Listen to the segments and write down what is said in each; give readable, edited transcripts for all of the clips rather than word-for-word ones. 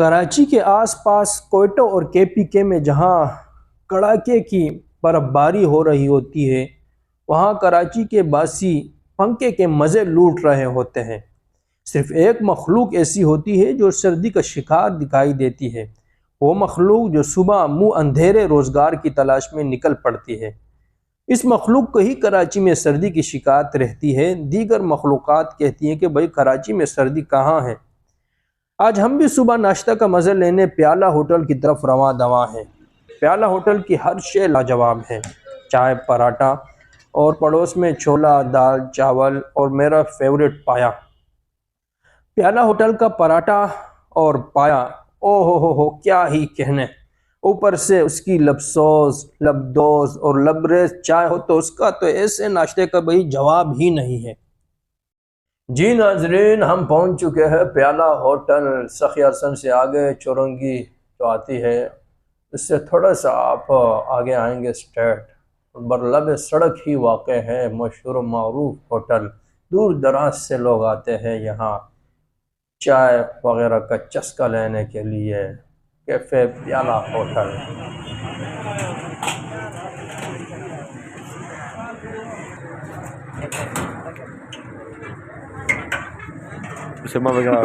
कराची के आसपास कोयटा और केपीके में जहां कड़ाके की बर्फबारी हो रही होती है, वहां कराची के बासी पंखे के मज़े लूट रहे होते हैं। सिर्फ एक मखलूक ऐसी होती है जो सर्दी का शिकार दिखाई देती है, वो मखलूक जो सुबह मुँह अंधेरे रोज़गार की तलाश में निकल पड़ती है। इस मखलूक को ही कराची में सर्दी की शिकायत रहती है। दीगर मखलूक़ात कहती हैं कि भाई कराची में सर्दी कहाँ है। आज हम भी सुबह नाश्ता का मज़ा लेने प्याला होटल की तरफ रवां दवा हैं। प्याला होटल की हर शे लाजवाब है, चाय, पराठा और पड़ोस में छोला, दाल, चावल और मेरा फेवरेट पाया। प्याला होटल का पराठा और पाया, ओ हो क्या ही कहने। ऊपर से उसकी लबसोस, लबदोस और लबरेज चाय हो तो उसका तो ऐसे नाश्ते का भाई जवाब ही नहीं है। जी नाजरीन, हम पहुंच चुके हैं प्याला होटल। सखियारसन से आगे चौरंगी जो आती है, इससे थोड़ा सा आप आगे आएंगे स्ट्रेट, बरलब सड़क ही वाक़ है मशहूर मारूफ होटल। दूर दराज से लोग आते हैं यहाँ चाय वगैरह का चस्का लेने के लिए। कैफ़े प्याला होटल। वगैरह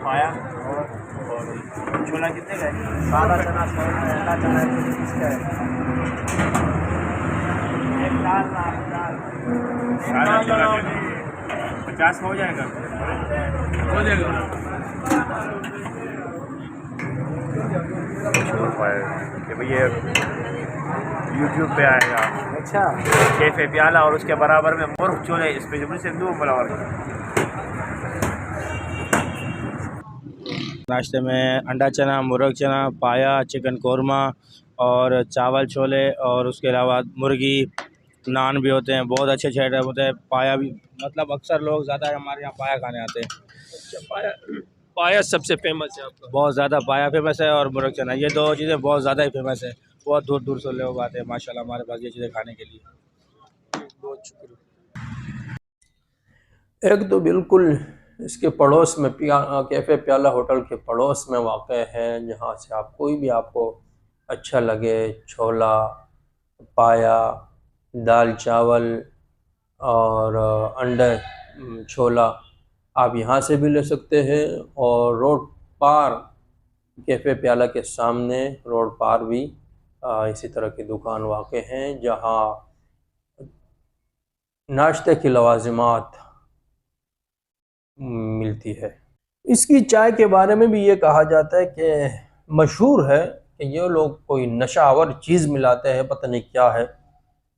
पाया और छोला कितने का है? सादा चना 100 का है, हरा चना 120 का है। एक दाल 50 का हो जाएगा। ये यूट्यूब पे आएगा। अच्छा, कैफे प्याला और उसके बराबर में मुर्ग छोले स्पेशल से दो बराबर। नाश्ते में अंडा चना, मुर्ग चना, पाया, चिकन कोरमा और चावल छोले और उसके अलावा मुर्गी, नान भी होते हैं। बहुत अच्छे अच्छे आइटम होते हैं। पाया भी, मतलब अक्सर लोग ज़्यादा हमारे यहाँ पाया खाने आते हैं। अच्छा, पाया पाया सबसे फेमस है आपका? बहुत ज़्यादा पाया फेमस है और मुर्ग चना, ये दो चीज़ें बहुत ज़्यादा ही फेमस है। बहुत दूर दूर से लोग आते हैं माशाल्लाह हमारे पास ये चीज़ें खाने के लिए। बहुत शुक्रिया। एक तो बिल्कुल इसके पड़ोस में कैफ़े प्याला होटल के पड़ोस में वाक़ है, जहाँ से आप कोई भी आपको अच्छा लगे, छोला, पाया, दाल चावल और अंडे छोला आप यहाँ से भी ले सकते हैं। और रोड पार कैफ़े प्याला के सामने रोड पार भी इसी तरह की दुकान वाक़ हैं, जहाँ नाश्ते की लवाज़िमात मिलती है। इसकी चाय के बारे में भी ये कहा जाता है कि मशहूर है कि ये लोग कोई नशावर चीज़ मिलाते हैं, पता नहीं क्या है।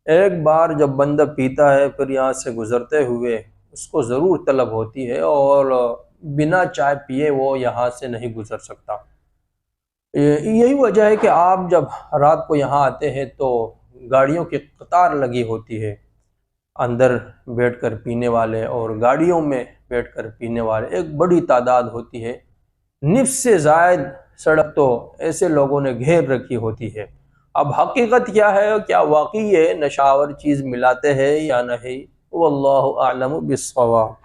एक बार जब बंदा पीता है फिर यहाँ से गुज़रते हुए उसको ज़रूर तलब होती है और बिना चाय पिए वो यहाँ से नहीं गुज़र सकता। यही वजह है कि आप जब रात को यहाँ आते हैं तो गाड़ियों की कतार लगी होती है, अंदर बैठकर पीने वाले और गाड़ियों में बैठकर पीने वाले एक बड़ी तादाद होती है। निफ्स से ज़ायद सड़क तो ऐसे लोगों ने घेर रखी होती है। अब हकीकत क्या है, क्या वाकई ये नशावर चीज़ मिलाते हैं या नहीं, वल्लाहु आलम बिस्सवाब।